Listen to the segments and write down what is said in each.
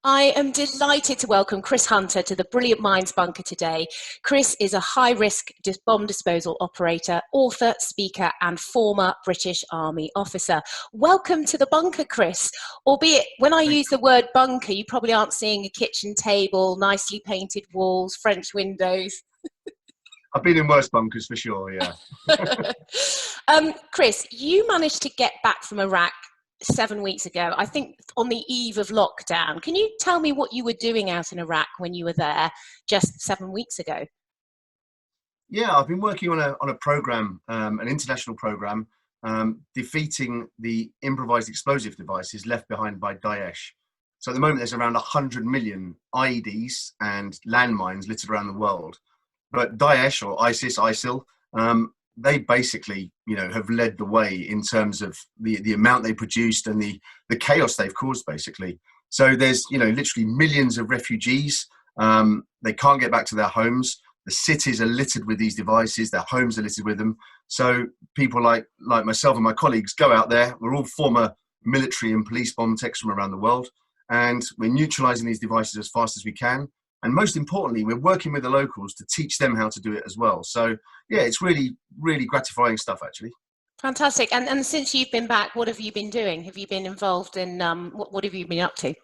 I am delighted to welcome Chris Hunter to the Brilliant Minds Bunker today. Chris is a high-risk bomb disposal operator, author, speaker, and former British Army officer. Welcome to the bunker, Chris. Albeit, when I use the word bunker, you probably aren't seeing a kitchen table, nicely painted walls, French windows. I've been in worse bunkers for sure, yeah. Chris, you managed to get back from Iraq 7 weeks ago, I think on the eve of lockdown. Can you tell me what you were doing out in Iraq when you were there just 7 weeks ago? Yeah, I've been working on a program, an international program, defeating the improvised explosive devices left behind by Daesh. So at the moment, there's around 100 million IEDs and landmines littered around the world. But Daesh or ISIL, they basically, have led the way in terms of the amount they produced and the chaos they've caused, basically. So there's, literally millions of refugees. They can't get back to their homes. The cities are littered with these devices. Their homes are littered with them. So people like myself and my colleagues go out there. We're all former military and police bomb techs from around the world. And we're neutralizing these devices as fast as we can. And most importantly, we're working with the locals to teach them how to do it as well. So, yeah, it's really, really gratifying stuff, actually. Fantastic. And since you've been back, what have you been doing? Have you been involved in, what have you been up to?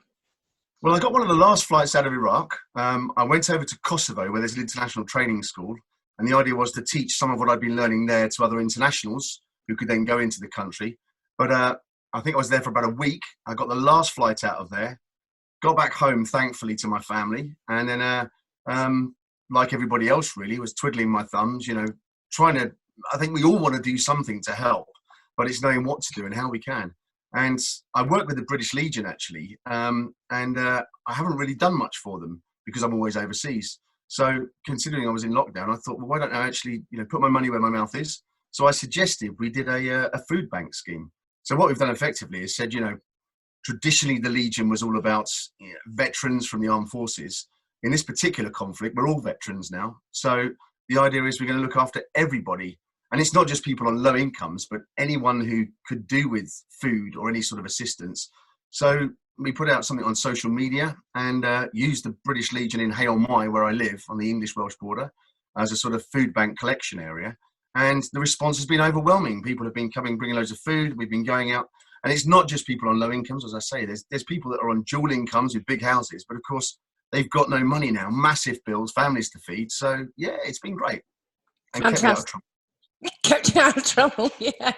Well, I got one of the last flights out of Iraq. I went over to Kosovo, where there's an international training school. And the idea was to teach some of what I'd been learning there to other internationals who could then go into the country. But I think I was there for about a week. I got the last flight out of there. Got back home, thankfully, to my family. And then, like everybody else, really, was twiddling my thumbs, trying to, I think we all want to do something to help, but it's knowing what to do and how we can. And I work with the British Legion, actually, and I haven't really done much for them because I'm always overseas. So considering I was in lockdown, I thought, well, why don't I actually, put my money where my mouth is? So I suggested we did a food bank scheme. So what we've done effectively is said, traditionally, the Legion was all about veterans from the armed forces. In this particular conflict, we're all veterans now. So the idea is we're going to look after everybody. And it's not just people on low incomes, but anyone who could do with food or any sort of assistance. So we put out something on social media and used the British Legion in Hay-on-Wye, where I live, on the English-Welsh border, as a sort of food bank collection area. And the response has been overwhelming. People have been coming, bringing loads of food. We've been going out. And it's not just people on low incomes, as I say, there's people that are on dual incomes with big houses, but of course they've got no money now, massive bills, families to feed. So yeah, it's been great. And kept me out of trouble. Kept you out of trouble, yeah.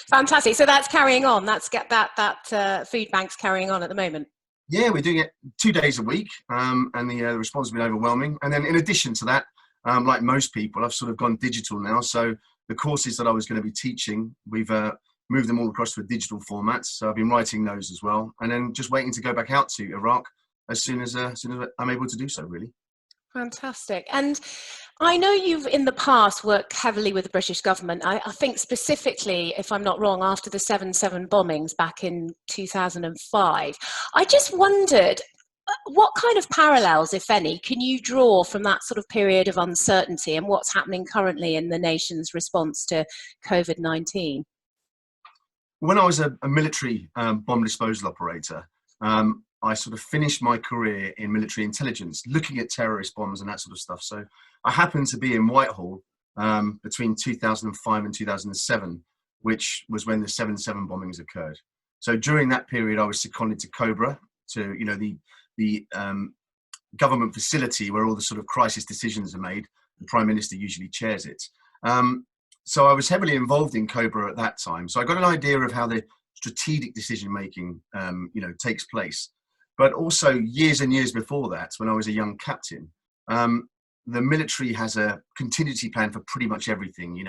Fantastic. So that's carrying on. That food bank's carrying on at the moment. Yeah, we're doing it 2 days a week, and the response has been overwhelming. And then in addition to that, like most people, I've sort of gone digital now. So the courses that I was going to be teaching, we've moved them all across to a digital format. So I've been writing those as well. And then just waiting to go back out to Iraq as soon as I'm able to do so, really. Fantastic. And I know you've in the past worked heavily with the British government. I think specifically, if I'm not wrong, after the 7/7 bombings back in 2005. I just wondered, what kind of parallels, if any, can you draw from that sort of period of uncertainty and what's happening currently in the nation's response to COVID-19? When I was a military bomb disposal operator, I sort of finished my career in military intelligence, looking at terrorist bombs and that sort of stuff. So I happened to be in Whitehall between 2005 and 2007, which was when the 7/7 bombings occurred. So during that period, I was seconded to Cobra, to the government facility where all the sort of crisis decisions are made. The Prime Minister usually chairs it. So I was heavily involved in Cobra at that time. So I got an idea of how the strategic decision making, takes place. But also years and years before that, when I was a young captain, the military has a contingency plan for pretty much everything.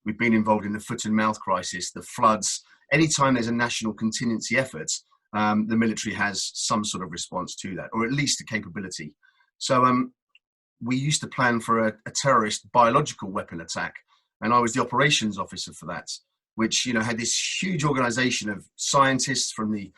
We've been involved in the foot and mouth crisis, the floods. Anytime there's a national contingency effort, the military has some sort of response to that, or at least a capability. So we used to plan for a terrorist biological weapon attack. And I was the operations officer for that, which, had this huge organization of scientists from the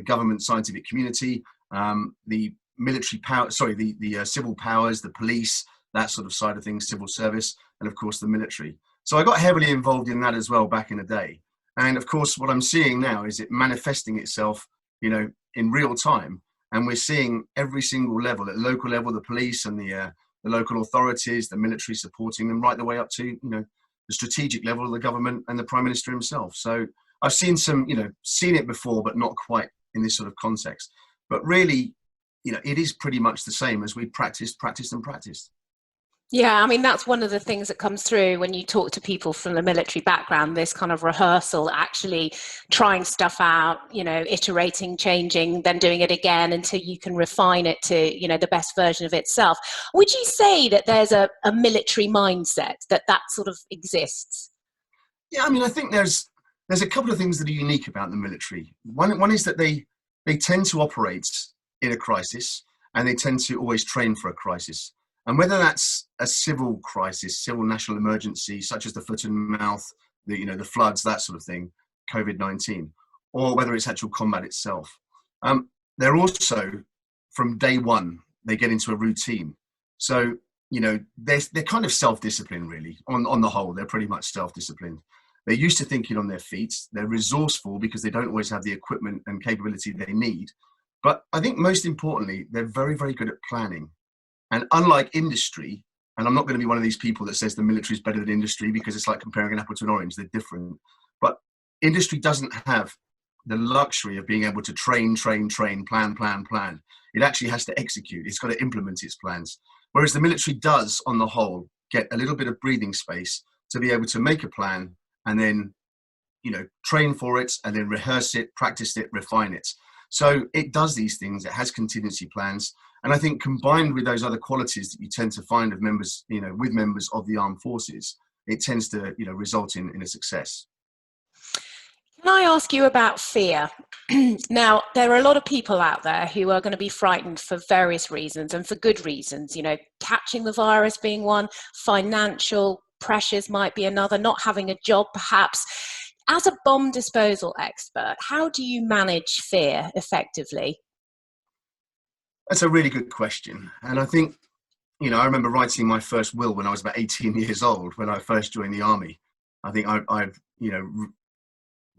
government scientific community, the military power, the civil powers, the police, that sort of side of things, civil service, and of course the military. So I got heavily involved in that as well back in the day. And of course, what I'm seeing now is it manifesting itself, in real time. And we're seeing every single level, at local level, the police and the local authorities, the military supporting them, right the way up to, you know, the strategic level of the government and the Prime Minister himself. So I've seen seen it before, but not quite in this sort of context. But really, you know, it is pretty much the same as we practiced and practiced. Yeah, I mean, that's one of the things that comes through when you talk to people from the military background, this kind of rehearsal, actually trying stuff out, you know, iterating, changing, then doing it again until you can refine it to, you know, the best version of itself. Would you say that there's a military mindset that sort of exists? Yeah, I mean, I think there's a couple of things that are unique about the military. One is that they tend to operate in a crisis, and they tend to always train for a crisis. And whether that's a civil crisis, civil national emergency, such as the foot and mouth, the floods, that sort of thing, COVID-19, or whether it's actual combat itself, they're also, from day one, they get into a routine. So, you know, they're kind of self-disciplined, really. On the whole, they're pretty much self-disciplined. They're used to thinking on their feet. They're resourceful because they don't always have the equipment and capability they need. But I think most importantly, they're very, very good at planning. And unlike industry, and I'm not going to be one of these people that says the military is better than industry, because it's like comparing an apple to an orange, they're different. But industry doesn't have the luxury of being able to train, plan. It actually has to execute. It's got to implement its plans. Whereas the military does, on the whole, get a little bit of breathing space to be able to make a plan and then, you know, train for it and then rehearse it, practice it, refine it. So it does these things. It has contingency plans. And I think combined with those other qualities that you tend to find of members, you know, with members of the armed forces, it tends to, you know, result in a success. Can I ask you about fear? Now, there are a lot of people out there who are going to be frightened for various reasons and for good reasons. You know, catching the virus being one, financial pressures might be another, not having a job perhaps. As a bomb disposal expert, how do you manage fear effectively? That's a really good question. And I think, you know, I remember writing my first will when I was about 18 years old, when I first joined the army. I think I've you know,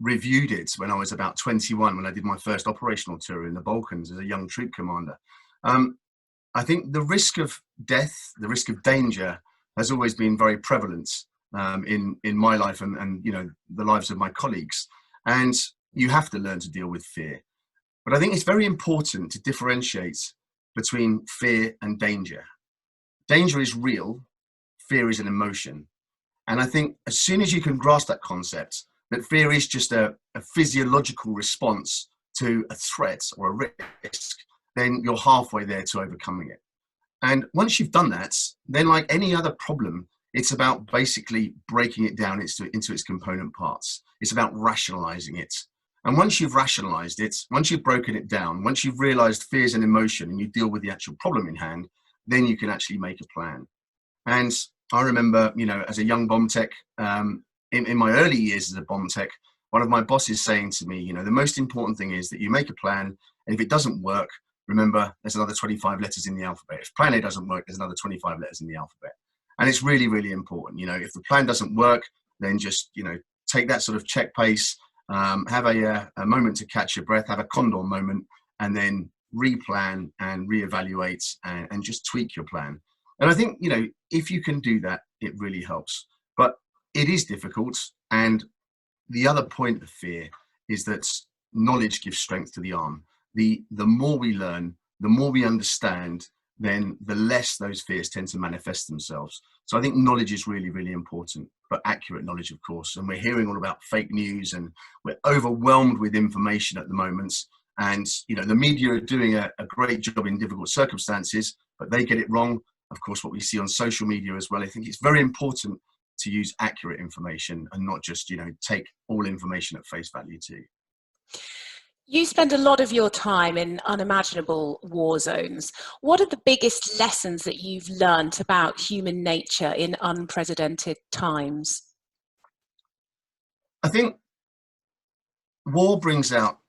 reviewed it when I was about 21, when I did my first operational tour in the Balkans as a young troop commander. I think the risk of death, the risk of danger has always been very prevalent in my life and, you know, the lives of my colleagues. And you have to learn to deal with fear. But I think it's very important to differentiate between fear and danger. Danger is real, fear is an emotion. And I think as soon as you can grasp that concept, that fear is just a physiological response to a threat or a risk, then you're halfway there to overcoming it. And once you've done that, then like any other problem, it's about basically breaking it down into its component parts. It's about rationalizing it. And once you've rationalized it, once you've broken it down, once you've realized fear is an emotion and you deal with the actual problem in hand, then you can actually make a plan. And I remember, you know, as a young bomb tech, in my early years as a bomb tech, one of my bosses saying to me, you know, the most important thing is that you make a plan, and if it doesn't work, remember, there's another 25 letters in the alphabet. If plan A doesn't work, there's another 25 letters in the alphabet. And it's really, really important. You know, if the plan doesn't work, then just, you know, take that sort of check pace, have a moment to catch your breath, have a condor moment, and then replan and reevaluate and just tweak your plan. And I think, you know, if you can do that, it really helps. But it is difficult. And the other point of fear is that knowledge gives strength to the arm. The more we learn, the more we understand, then the less those fears tend to manifest themselves. So I think knowledge is really, really important, but accurate knowledge, of course. And we're hearing all about fake news and we're overwhelmed with information at the moment. And, you know, the media are doing a great job in difficult circumstances, but they get it wrong. Of course, what we see on social media as well, I think it's very important to use accurate information and not just, you know, take all information at face value too. You spend a lot of your time in unimaginable war zones. What are the biggest lessons that you've learned about human nature in unprecedented times? I think war brings out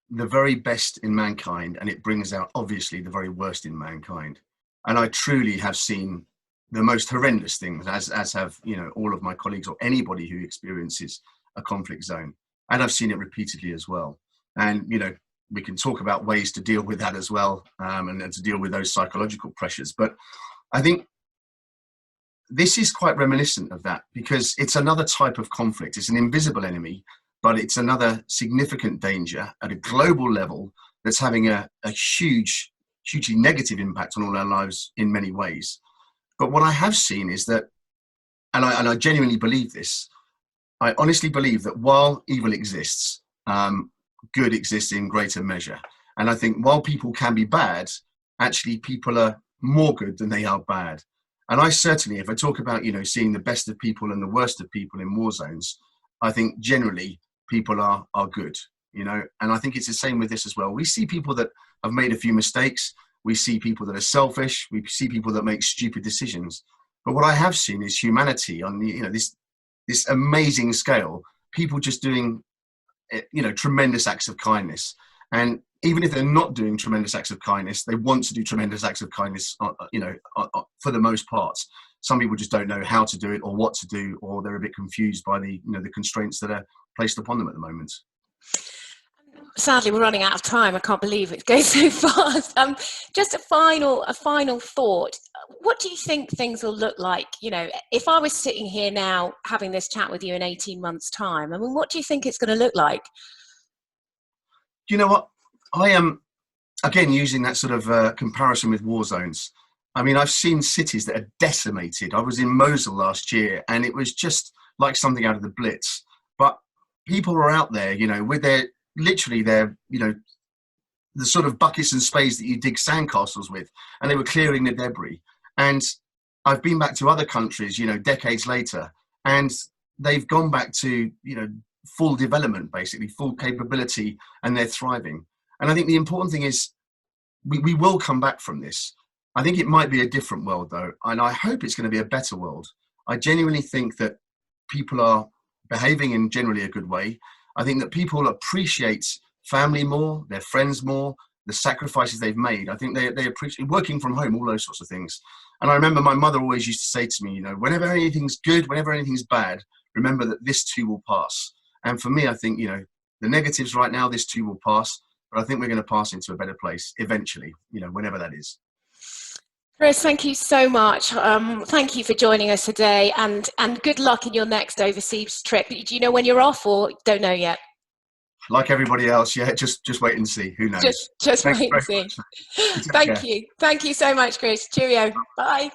the very best in mankind, and it brings out, obviously, the very worst in mankind. And I truly have seen the most horrendous things, as have, you know, all of my colleagues or anybody who experiences a conflict zone. And I've seen it repeatedly as well. And, you know, we can talk about ways to deal with that as well, and to deal with those psychological pressures. But I think this is quite reminiscent of that, because it's another type of conflict. It's an invisible enemy, but it's another significant danger at a global level that's having a hugely negative impact on all our lives in many ways. But what I have seen is that, and I genuinely believe this, I honestly believe that while evil exists, good exists in greater measure. And I think while people can be bad, actually people are more good than they are bad. And I certainly, if I talk about, seeing the best of people and the worst of people in war zones, I think generally people are good, and I think it's the same with this as well. We see people that have made a few mistakes. We see people that are selfish. We see people that make stupid decisions. But what I have seen is humanity on this amazing scale, people just doing, tremendous acts of kindness. And even if they're not doing tremendous acts of kindness, they want to do tremendous acts of kindness, for the most part. Some people just don't know how to do it or what to do, or they're a bit confused by the constraints that are placed upon them at the moment. Sadly, we're running out of time. I can't believe it goes so fast. Just a final thought. What do you think things will look like? If I was sitting here now having this chat with you in 18 months' time, what do you think it's going to look like? Do you know what? I am, again, using that sort of comparison with war zones. I've seen cities that are decimated. I was in Mosul last year, and it was just like something out of the Blitz. But people are out there, with their the sort of buckets and spades that you dig sandcastles with, and they were clearing the debris. And I've been back to other countries, decades later, and they've gone back to, full development, basically full capability, and they're thriving. And I think the important thing is we will come back from this. I think it might be a different world, though, and I hope it's going to be a better world. I genuinely think that people are behaving in generally a good way. I think that people appreciate family more, their friends more, the sacrifices they've made. I think they appreciate working from home, all those sorts of things. And I remember my mother always used to say to me, whenever anything's good, whenever anything's bad, remember that this too will pass. And for me, I think, the negatives right now, this too will pass, but I think we're going to pass into a better place eventually, whenever that is. Chris, thank you so much. Thank you for joining us today, and good luck in your next overseas trip. Do you know when you're off, or don't know yet? Like everybody else, yeah, just wait and see. Who knows? Just wait and see. Thank you so much, Chris. Cheerio. Bye.